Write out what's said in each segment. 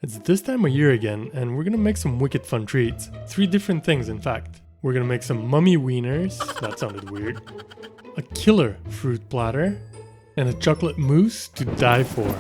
It's this time of year again, and we're gonna make some wicked fun treats. 3 different things, in fact. We're gonna make some mummy wieners, that sounded weird, a killer fruit platter, and a chocolate mousse to die for.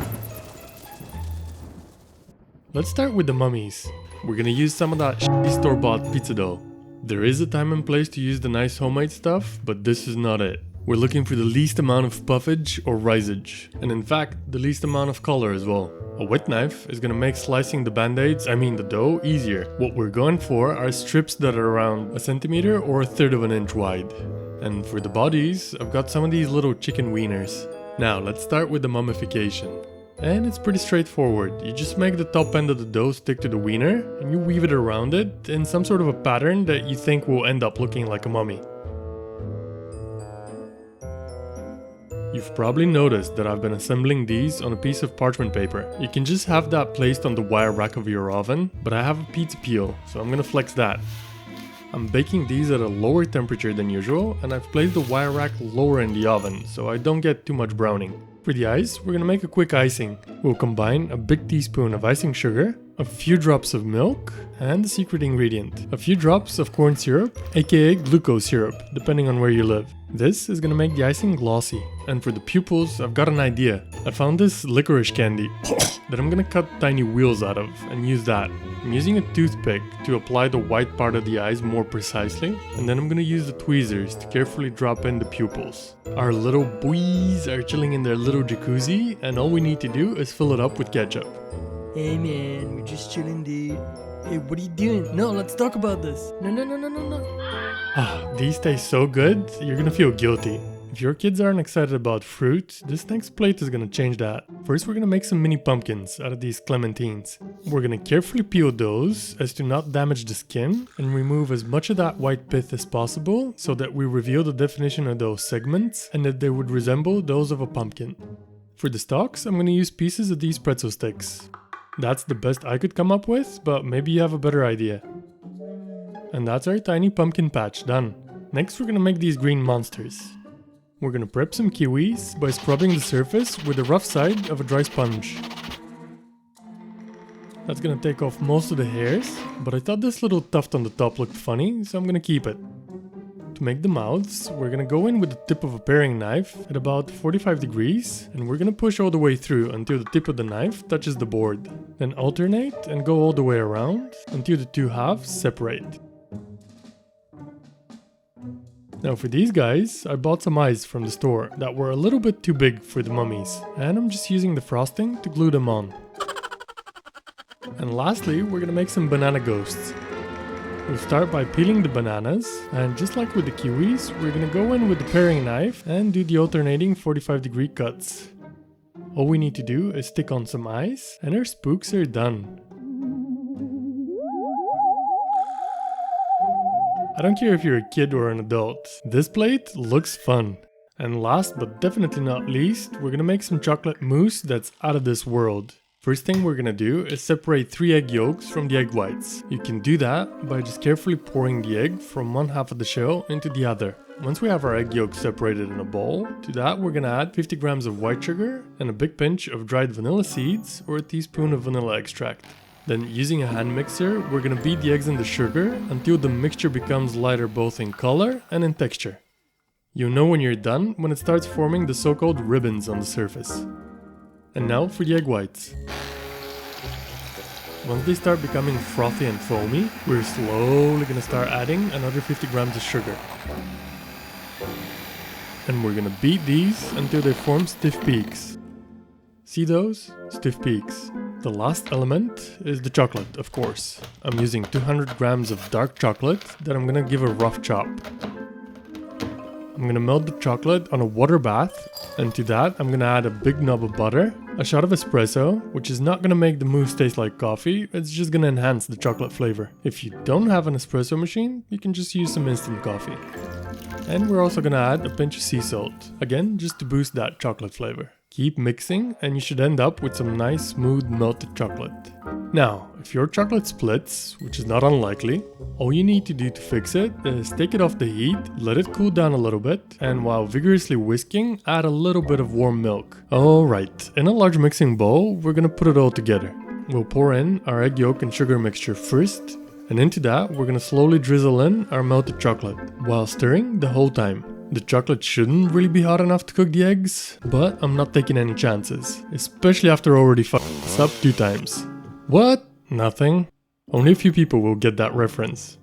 Let's start with the mummies. We're gonna use some of that shitty store-bought pizza dough. There is a time and place to use the nice homemade stuff, but this is not it. We're looking for the least amount of puffage or risage, and in fact, the least amount of color as well. A wet knife is gonna make slicing the the dough, easier. What we're going for are strips that are around 1 centimeter or 1/3 of an inch wide. And for the bodies, I've got some of these little chicken wieners. Now, let's start with the mummification. And it's pretty straightforward. You just make the top end of the dough stick to the wiener, and you weave it around it in some sort of a pattern that you think will end up looking like a mummy. You've probably noticed that I've been assembling these on a piece of parchment paper. You can just have that placed on the wire rack of your oven, but I have a pizza peel, so I'm gonna flex that. I'm baking these at a lower temperature than usual, and I've placed the wire rack lower in the oven, so I don't get too much browning. For the ice, we're gonna make a quick icing. We'll combine a big teaspoon of icing sugar, a few drops of milk, and the secret ingredient, a few drops of corn syrup, aka glucose syrup, depending on where you live. This is gonna make the icing glossy. And for the pupils, I've got an idea. I found this licorice candy that I'm gonna cut tiny wheels out of and use that. I'm using a toothpick to apply the white part of the eyes more precisely, and then I'm gonna use the tweezers to carefully drop in the pupils. Our little boys are chilling in their little jacuzzi, and all we need to do is fill it up with ketchup. Hey man, we're just chilling, dude. Hey, what are you doing? No, let's talk about this. No. These taste so good, you're gonna feel guilty. If your kids aren't excited about fruit, this next plate is gonna change that. First, we're gonna make some mini pumpkins out of these clementines. We're gonna carefully peel those as to not damage the skin and remove as much of that white pith as possible so that we reveal the definition of those segments and that they would resemble those of a pumpkin. For the stalks, I'm gonna use pieces of these pretzel sticks. That's the best I could come up with, but maybe you have a better idea. And that's our tiny pumpkin patch done. Next, we're gonna make these green monsters. We're gonna prep some kiwis by scrubbing the surface with the rough side of a dry sponge. That's gonna take off most of the hairs, but I thought this little tuft on the top looked funny, so I'm gonna keep it. To make the mouths, we're gonna go in with the tip of a paring knife at about 45 degrees, and we're gonna push all the way through until the tip of the knife touches the board. Then alternate and go all the way around until the two halves separate. Now for these guys, I bought some eyes from the store that were a little bit too big for the mummies, and I'm just using the frosting to glue them on. And lastly, we're gonna make some banana ghosts. We'll start by peeling the bananas, and just like with the kiwis, we're gonna go in with the paring knife and do the alternating 45-degree cuts. All we need to do is stick on some eyes, and our spooks are done. I don't care if you're a kid or an adult, this plate looks fun. And last but definitely not least, we're gonna make some chocolate mousse that's out of this world. First thing we're gonna do is separate 3 egg yolks from the egg whites. You can do that by just carefully pouring the egg from one half of the shell into the other. Once we have our egg yolks separated in a bowl, to that we're gonna add 50 grams of white sugar and a big pinch of dried vanilla seeds or a teaspoon of vanilla extract. Then using a hand mixer, we're gonna beat the eggs in the sugar until the mixture becomes lighter both in color and in texture. You'll know when you're done when it starts forming the so-called ribbons on the surface. And now for the egg whites. Once they start becoming frothy and foamy, we're slowly gonna start adding another 50 grams of sugar. And we're gonna beat these until they form stiff peaks. See those? Stiff peaks. The last element is the chocolate, of course. I'm using 200 grams of dark chocolate that I'm gonna give a rough chop. I'm gonna melt the chocolate on a water bath, and to that I'm gonna add a big knob of butter, a shot of espresso, which is not gonna make the mousse taste like coffee, it's just gonna enhance the chocolate flavor. If you don't have an espresso machine, you can just use some instant coffee. And we're also gonna add a pinch of sea salt, again just to boost that chocolate flavor. Keep mixing and you should end up with some nice smooth melted chocolate. Now, if your chocolate splits, which is not unlikely, all you need to do to fix it is take it off the heat, let it cool down a little bit, and while vigorously whisking, add a little bit of warm milk. Alright, in a large mixing bowl, we're gonna put it all together. we'll pour in our egg yolk and sugar mixture first, and into that we're gonna slowly drizzle in our melted chocolate, while stirring the whole time. The chocolate shouldn't really be hot enough to cook the eggs, but I'm not taking any chances, especially after already fucking this up 2 times. What? Nothing. Only a few people will get that reference.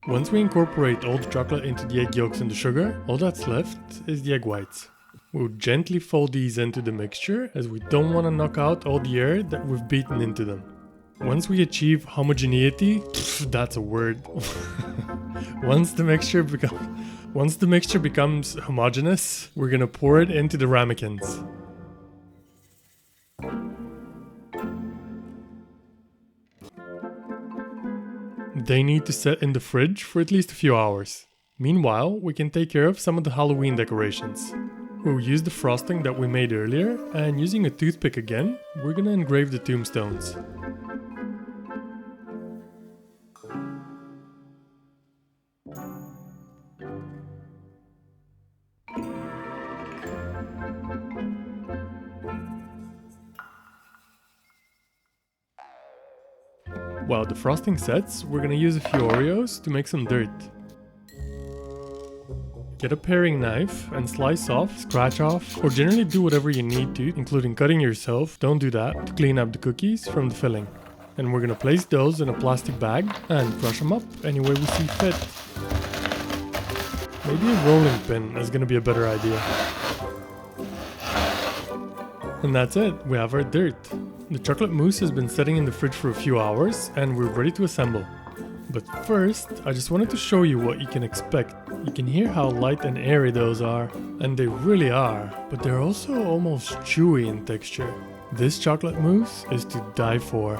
Once we incorporate all the chocolate into the egg yolks and the sugar, all that's left is the egg whites. We'll gently fold these into the mixture, as we don't want to knock out all the air that we've beaten into them. Once we achieve homogeneity, that's a word. Once the mixture becomes homogeneous, we're gonna pour it into the ramekins. They need to set in the fridge for at least a few hours. Meanwhile, we can take care of some of the Halloween decorations. We'll use the frosting that we made earlier, and using a toothpick again, we're gonna engrave the tombstones. While the frosting sets, we're gonna use a few Oreos to make some dirt. Get a paring knife and slice off, scratch off, or generally do whatever you need to, including cutting yourself, don't do that, to clean up the cookies from the filling. And we're gonna place those in a plastic bag and crush them up any way we see fit. Maybe a rolling pin is gonna be a better idea. And that's it, we have our dirt. The chocolate mousse has been sitting in the fridge for a few hours and we're ready to assemble. But first, I just wanted to show you what you can expect. You can hear how light and airy those are, and they really are, but they're also almost chewy in texture. This chocolate mousse is to die for.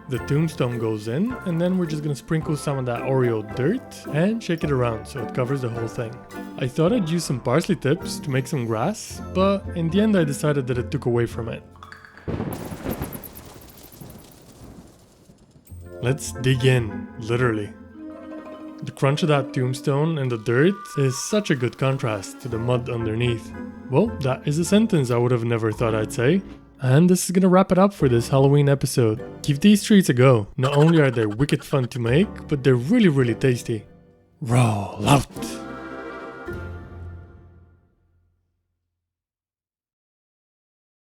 The tombstone goes in, and then we're just gonna sprinkle some of that Oreo dirt and shake it around so it covers the whole thing. I thought I'd use some parsley tips to make some grass, but in the end I decided that it took away from it. Let's dig in, literally. The crunch of that tombstone and the dirt is such a good contrast to the mud underneath. Well, that is a sentence I would have never thought I'd say. And this is gonna wrap it up for this Halloween episode. Give these treats a go. Not only are they wicked fun to make, but they're really tasty. Roll out!